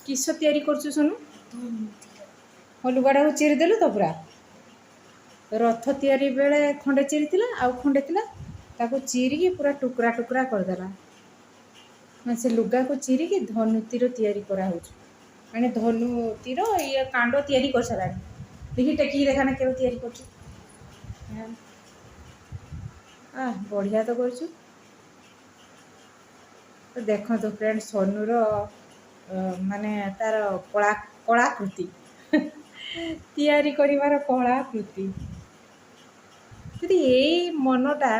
किस तैयारी करछु सोनू हो लुगाटा को चिरी देलु तो पूरा रथ तैयारी बेले खंडे चिरी थिला आउ खंडे थिला ताको चिरी की पूरा टुकड़ा टुकड़ा कर देला मैं से लुगा को चिरी की धनु तीर तैयारी करा होछ माने धनु तीर ये कांड तैयारी कर सलानी देखि टेकी देखाना केरो तैयारी करछु आ बढ़िया तो करछु तो देखो तो फ्रेंड सोनूर माने तार कला कलाकृति तैयारी करिवार कलाकृति यदि यही मनटा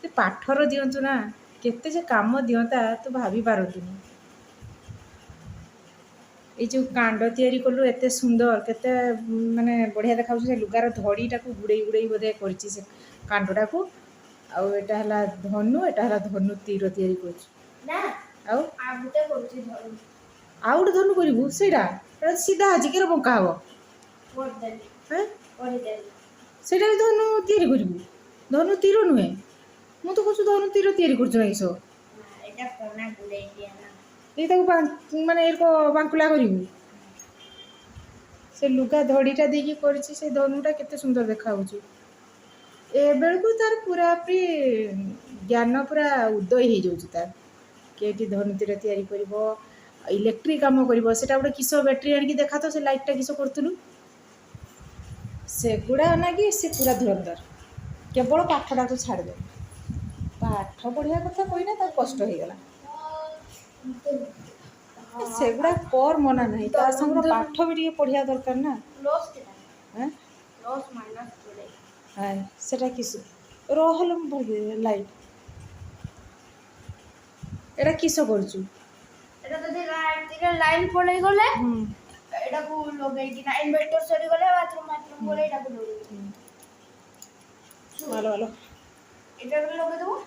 से पाठर दिंतु ना केते जे काम दिंता तो भाभी पारतुनी ये जो कांड तैयारी कलु एते सुंदर केते माने बढ़िया देखा से लुगार धड़ीटा को गुड़े गुड़े बोधे करछि से कांडटा को आउ एटा हला धनु एटा हला धनु तीर तैयारी करछि ना आउ आगुटे करछि धनु आउट धनु करिवु सेडा एटा सीधा आज केरो बंका हबो कर देली हैं कर देली सेडा धनु तैयारी करिवु धनु तीर नुहे मु तो कहछु धनु तीर तैयारी करछु ना इसो एटा कोना गुड़े दिया ना ये ताको माने एको बांकुला करिवु से लुगा धड़ीटा देकी करछि से धनुटा केते सुंदर देखा होछु ए बेलकु तार पूरा प्री ज्ञान पूरा उदय हो जाउछि तार केटी धनुतीर तैयारी करिवो इलेक्ट्रिक काम करिवो सेटा गोटे किस बैटरी आनिकी देखा तो से लाइटटा किस करतुनु से गुड़ा ना कि से पूरा धुरंधर केवल पाठटा को छाड़ दे पाठ पढ़िया कथा कहना ता कष्ट हो गला सेगुड़ा कर मना नहीं तार संग पाठ भी टिके पढ़िया दरकार ना लॉस केना हैं लॉस माइनस जोड़े हाय सेटा किस रहल लाइट एटा किस करछु एटा तो लाइन पड़े गले एटा को लगे कि ना इन्वर्टर सरी गले बाथरूम बोले एटा को लगे वालो वालो एटा को लगे दो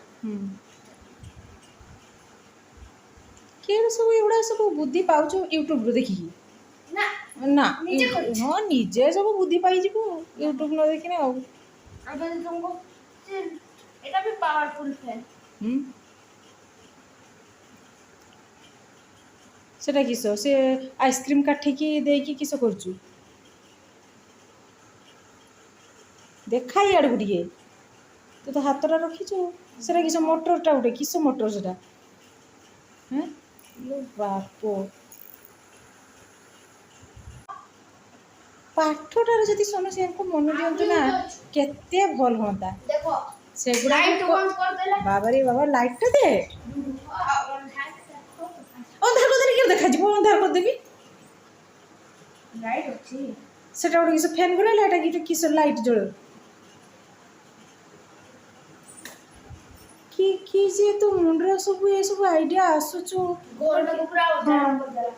केड़ सब एगुड़ा सब बुद्धि पाउछ यूट्यूब रो देखि ना ना हां निजे सब बुद्धि पाई जीवो यूट्यूब न देखिने आ अबे तुमको एटा भी पावरफुल फैन सेटा किस से आइसक्रीम काठी की देकी किस करछु देखा याड गुडिए तो हातरा रखिछु सेटा किस मोटरटा उठे किस मोटर सेटा हैं लो बापो पाठटार जदि सोनो से को मन दियंतु ना केते भल होता देखो सेगुडा बाबा रे बाबा लाइटटा दे अंधार को देनी के देखा जीवो अंधार को देबी लाइट अछि सेटा उडी किस फैन गुरा लाइट की किस लाइट जळ कि जे तो मुंडरा सब ये सब आइडिया आसुचो गोल्ड को पूरा उधार कर दला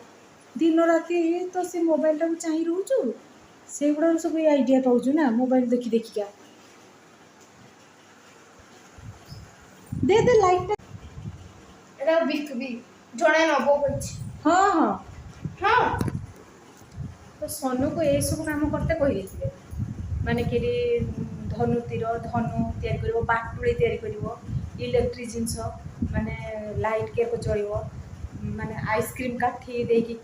दिन राती तो से मोबाइल टा चाहि रहउचो से गुडा सब ये आइडिया पाउचो ना मोबाइल देखि देखि का दे लाइट एटा बिक भी जणे नबो कछि हां हां हां तो सोनू को ए सब काम करते कहि देथिले माने केरी धनु तीर धनु तैयारी करिवो बाटुळे तैयारी करिवो इलेक्ट्रिक जिनस माने लाइट के को जळिवो माने आइसक्रीम काठी देकी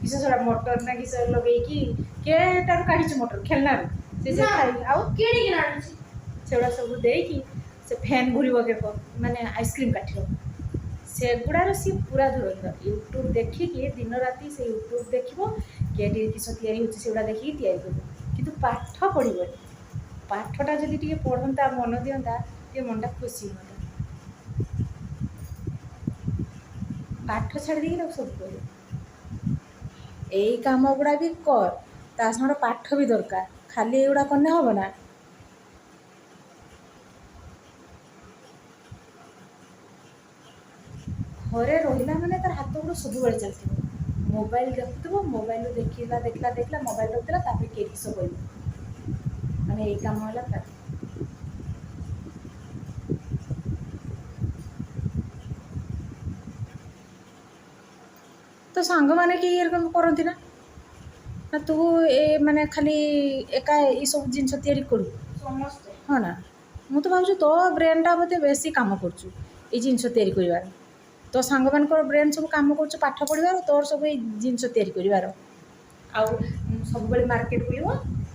किस सरा मोटर ना किस लगे कि केटार काढिछ मोटर खेलना से से खाई आउ केडी कि नाडी सेडा सब देकी से फैन घुरिवो के माने आइसक्रीम काठी से गुडार सी पूरा धुरंधर यूट्यूब देखि कि दिन राती से यूट्यूब देखिवो केडी किस तैयारी होछि सेडा देखि तैयारी करबो किंतु पाठ पढिबो पाठटा जदि टिके पढंता मन दियंता ते मनटा खुशी होता पाठ छाड़ दी लोग सब कर यही काम गुड़ा भी कर ता संग पाठ भी दरकार खाली एगुड़ा करने हम ना घरे रहा मैंने तार हाथ गोड़ सब बेले चलती मोबाइल देखुव मोबाइल देखला देखला देखला मोबाइल रखला तापर के किस कर माने यही काम है तो सांग माने कि करती ना ना तू ए माने खाली एका ये सब जिनस तैयारी करू समस्त हाँ ना मु तो भावछु तो ब्रेनटा मते बेसी काम करछु ए जिनस तैयारी करिवार तो सांग मानकर ब्रेन सब काम कर पाठ पढ़ार तोर सब जिनस या आउ सब मार्केट बुल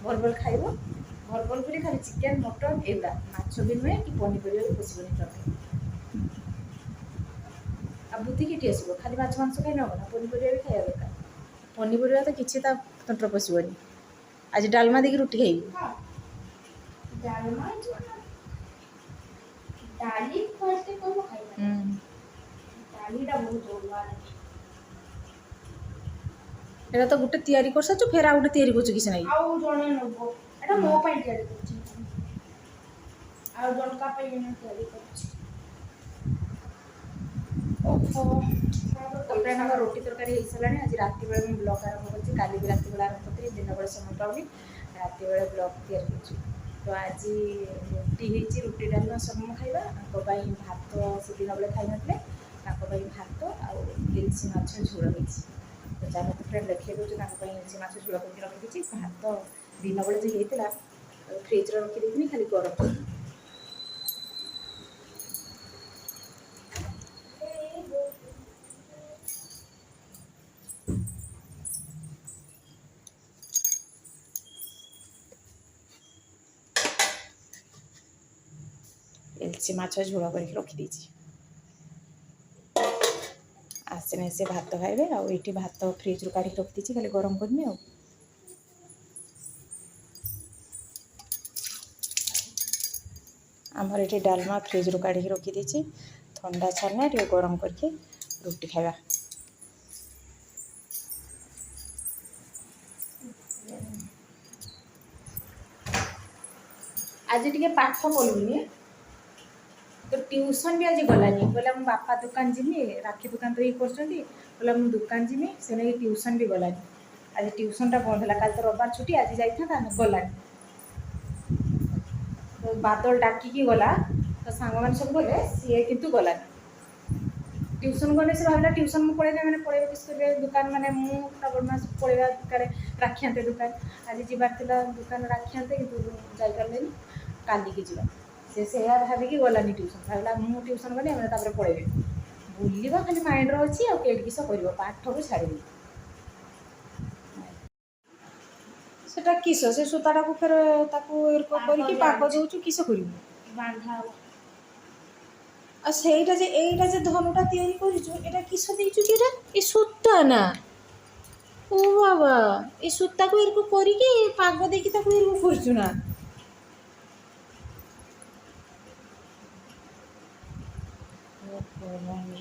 भल भल खाइब भल भल कर खाली चिकेन मटन एगुड़ा माछ भी नुहे कि पनीपरिया पशुनी तक आ बुद्धि किटी आसो खाली माछ मांस खाई ना पनीपरिया भी खाया दरकार पनीपरिया तो किसी तंत्र पशुनि आज डालमा देकी रुटी खाइबी डाली फर्स्ट को खाइबा डालीटा बहुत जोरदार एटा तो गुटे तयारी कर साचु फेर आ गुटे तयारी करछु किछ नाही आउ जणे नबो एटा मो पई तयारी करछि आउ जनका पई ने तयारी करछि ओहो तापर हमर रोटी तरकारी हेइ सलानी आज राति बेले हम ब्लॉग आरंभ करछि काली भी राति बेले आरंभ करछि दिन बेले समय पाउनी राति बेले ब्लॉग तयारी करछि तो आज रोटी हेछि रोटी डालमा सब खाइबा को पई भात से दिन बेले खाइ नथले ताको पई भात आउ इल्सी माछ झोल हेछि तो जाने तो फ्रेंड लिखे दो ताको पई इल्सी माछ झोल करके रखि दिछि भात दिन बेले जे हेतिला फ्रिज रे रखि देथिनी खाली गरम एलसी माछ झोल करके रखी देछि आसने से भात खाइबे आ एठी भात फ्रिज रू काढी रखी देछि खाली गरम करनी आ आमर ये डालमा फ्रिज रू काढ़ी रखी देछि ठंडा छाना टे गरम करके रोटी खाइबा आज टिके पाठ पढ़ुनी तो ट्यूशन भी आज गलानी बोला मो बापा दुकान जीमी राखी दुकान तो ये कर दुकान जीमी से नहीं ट्यूशन भी गलानी आज ट्यूशन टा बंद है कल तो रविवार छुट्टी आज जाइए गलानी तो बादल डाकिकी गला तो सांग मैंने सब गले सी कितु गलानी ट्यूशन गले से भावना ट्यूशन में पढ़े मैंने पढ़े किस दुकान मैंने मुझे पढ़ा दरकार राखिआते दुकान आज जीवार दुकान राखिआते कि जापारे काली की जीवा से भाविकी गलानी ट्यूशन भावला मु ट्यूशन गली मैंने पढ़े बुलवा खाली माइंड अच्छी आ किस कर पाठ को छाड़ी सेटा किस से सूताटा को फिर करके पाग दौचु किस कर बांधा सेटा जे एटा जे धनुटा तैयारी करिछु एटा किस देइछु कि एटा ए सूता ना ओ बाबा ए सूता को एरको करी के पाग देकी ताको एरको करछु ना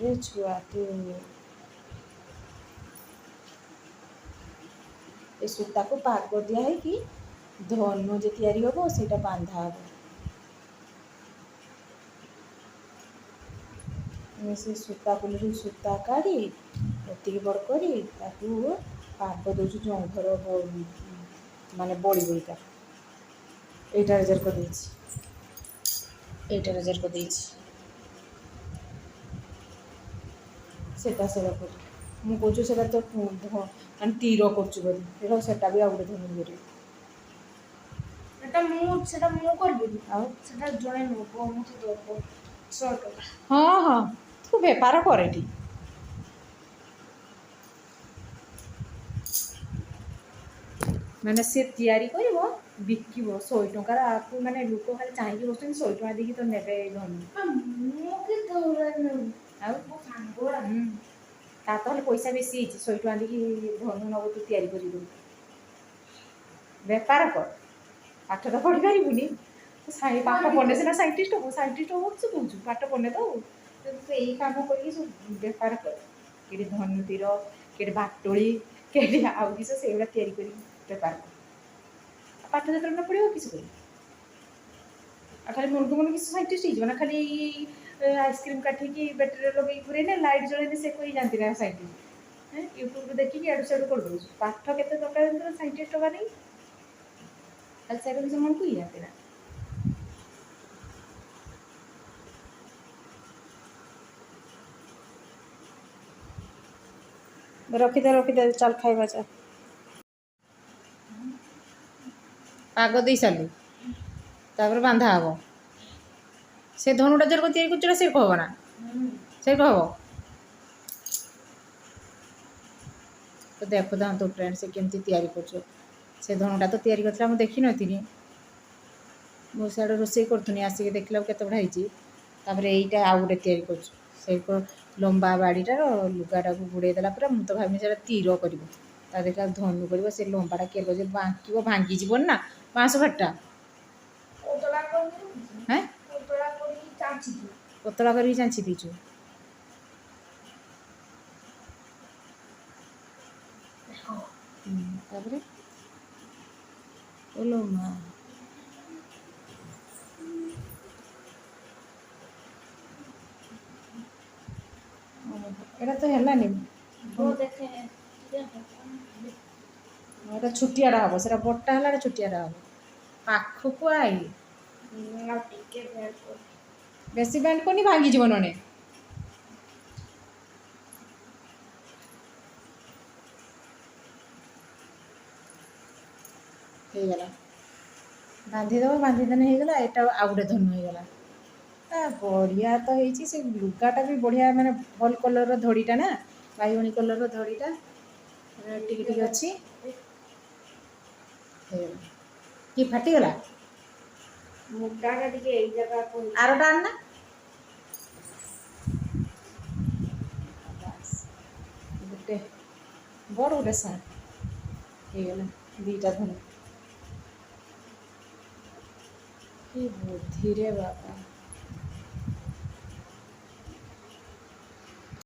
रे छुआ तू ए सूता को पाग दिया है कि धनु जे तैयारी होबो सेटा बांधा होबो से सूता कुलू सूता काढ़ी एति बड़ करी पाग दौचु जंघर माने बड़ी बड़ीका एटा रिजर्व कर देछि एटा रिजर्व कर देछि सेटा से कर मु कहछु सेटा तो माने तीर करछु बोली एटा सेटा भी आउटे धनु करी एटा मु करबी आ सेटा जणे नको मु तो दो 100 टका हाँ हाँ तू बेपार करे टी मैंने से तैयारी करिवो बिकिबो 100 टकार आपको माने लोक खाली चाहिए बस्तन 100 टका देकी तो नेबे धनु मु के दौरा न आ मो सांगोरा ता तो पैसा बेसी हिची 100 टका देकी धनु नबो तू तैयारी करि दो बेपार कर पाठ तो पढ़ी पारिबुनी साई पाठ पढ़ने से ना साइंटिस्ट हो कुछ पाठ पढ़ने तो यही काम कर बेपार कर कि धनु तीर कि बाटोली कि आउ किस से तैयारी कर बेपार कर पाठ जो न पढ़ो किस कर खाली मन को मन किस साइंटिस्ट हो ना खाली आइसक्रीम काटिकी बैटेरी लगे घूरे लाइट जलैने से कोई जानती ना साइंटिस्ट यूट्यूब देखिए आड़ू साड़ू कर दो पाठ के दरकार साइंटिस्ट हवा नहीं खाली से किसी मन को ही जानते ना रखिदे चल खाइबा चा पाग दे सारू तापर बांधा हम से धनुटा जोर तैयारी कर से कह ना से कह तो देखो दाम तो फ्रेंड से केमती तैयारी कर से धनुटा तो तैयारी करथिला मु देखि नथिनी मो साडे रोसे करथुनी आसिक देखला केते बड़ा ହେଇची तापर एईटा आउ गोटे तैयारी कर से लंबा बाड़ीटार लुगाटा को गुड़े देला पूरा मु तो भाबी से तीर कर देखा धनु कर से लंबाटा किए कर बांकिब भांगी जीवन ना बाँस भाटा हैं पतला कर चाँची दीचु तापर ओलो माँ एटा तो हेलानी एटा छुटियाटा हम से बटा है छुटियाटा हम पाखक आई बेसी बैंड करनी भांगी जीवन ने ହେଇଗଲା ବାନ୍ଧିଦେବ ବାନ୍ଧିଦେଲେ ହେଇଗଲା ଏଇଟା ଆଉ ଗୋଟେ ଧନୁ ହେଇଗଲା ବଢ଼ିଆ ତ ହେଇଛି ସେ ଲୁଗାଟା ବି ବଢ଼ିଆ ମାନେ ଭଲ କଲର୍ର ଧଡ଼ିଟା ନା ବାଇଗଣୀ କଲର୍ର ଧଡ଼ିଟା ଟିକେ ଟିକେ ଅଛି କି ଫାଟିଗଲା ମୁଗାଟା ଟିକେ ଏଇ ଜାଗାକୁ ଆରଟା ଆଣନା ଗୋଟେ ବଡ଼ ଗୋଟେ ସାର୍ଟ ହେଇଗଲା ଦୁଇଟା ଧନୁ କି ବୁଦ୍ଧିରେ ବାବା